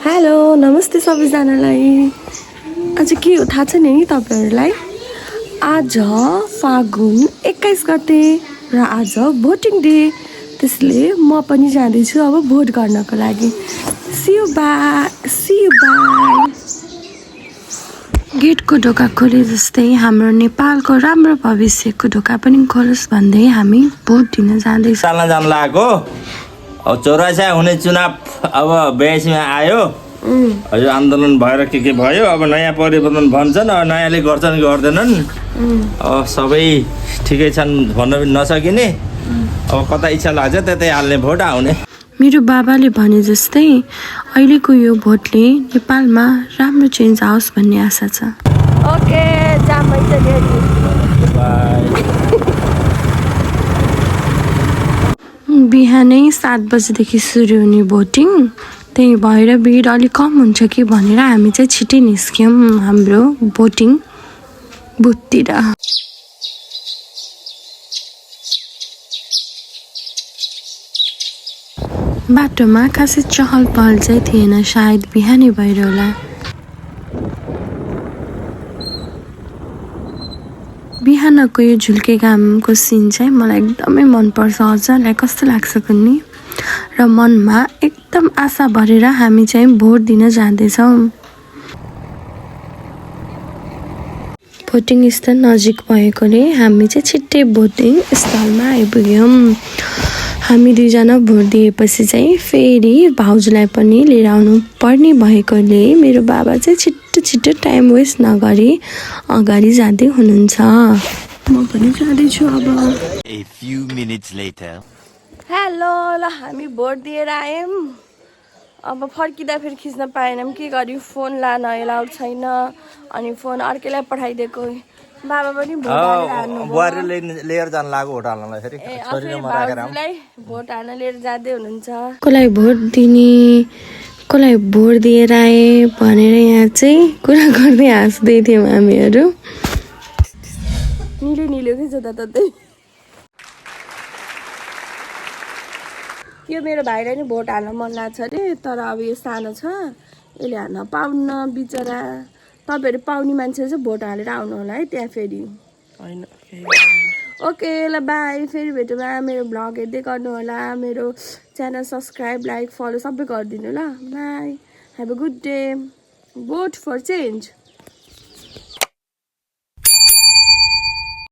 Hello नमस्ते सबैजनालाई। आज के हो थाहा छ नि तपाईहरुलाई? आज फागुन 21 गते र आज भोटिङ डे। त्यसले म पनि जाँदैछु अब भोट गर्नको लागि। See you bye. गेटको ढोका खोले जस्तै हाम्रो नेपालको राम्रो भविष्यको ढोका पनि खोलोस् भन्दै हामी भोट दिन जाँदैछौँ। चाल्न जान लागेको अब 84 हुने चुनाव अब 82 मा आयो। यो आन्दोलन भएर के भयो, अब नयाँ परिवर्तन भन्छन्, अब नयाँले गर्छन् कि गर्दैनन्। अब सबै ठिकै छन् भन्न पनि नसकिने। अब कता इच्छा लाग्छ त्यतै हाल्ने भोट आउने। मेरो बाबाले भने जस्तै अहिलेको यो भोटले नेपालमा राम्रो चेन्ज आओस् भन्ने आशा छ। ओके बिहानै 7 बजेदेखि सुरु हुने भोटिङ, त्यही भएर भिड अलिक कम हुन्छ कि भनेर हामी चाहिँ छिटै निस्क्यौँ हाम्रो भोटिङ बुथतिर। बाटोमा खासै चहल पहल चाहिँ थिएन, सायद बिहानै भएर होला। बिहानको यो झुल्के घामको सिन चाहिँ मलाई एकदमै मनपर्छ। हजुरलाई कस्तो लाग्छ कुन्नी? र मनमा एकदम आशा भरेर हामी चाहिँ भोट दिन जाँदैछौँ। भोटिङ स्थल नजिक भएकोले हामी चाहिँ छिट्टै भोटिङ स्थलमा आइपुग्यौँ। हामी दुईजना भोट दिएपछि चाहिँ फेरि भाउजूलाई पनि लिएर आउनु पर्ने भएकोले मेरो बाबा चाहिँ छिट्टो टाइम वेस्ट नगरी अगाडि जाँदै हुनुहुन्छ। म पनि जाँदैछु अब। A few minutes later. Hello, ल हामी भोट दिएर आयौँ। अब फर्किँदा फेरि खिच्न पाएनौँ, के गर्यो फोन लान एलाउड छैन। अनि फोन अर्कैलाई पठाइदिएको। बाबा पनि भोट हाल्नु बुहारी लिएर जान लाग्यो भोट हाल्नलाई फेरि भाउजूलाई भोट हाल्न लिएर जाँदै हुनुहुन्छ। कसलाई भोट दिने, कसलाई भोट दिएर आए भनेर यहाँ चाहिँ कुरा गर्दै हाँस्दै थियौँ हामीहरू। निलो कि जताततै। यो मेरो भाइलाई नि भोट हाल्न मन लाग्छ अरे, तर अब यो सानो छ, यसले हाल्न पाउन्न बिचरा। तपाईँहरू पाउने मान्छे चाहिँ भोट हालेर आउनु होला है त्यहाँ फेरि। ओके ल बाई, फेरि भेटौँला। मेरो भ्लग हेर्दै गर्नु होला, मेरो च्यानल सब्सक्राइब लाइक फलो सबै गरिदिनु ल। Bye, have a good day. Vote for change.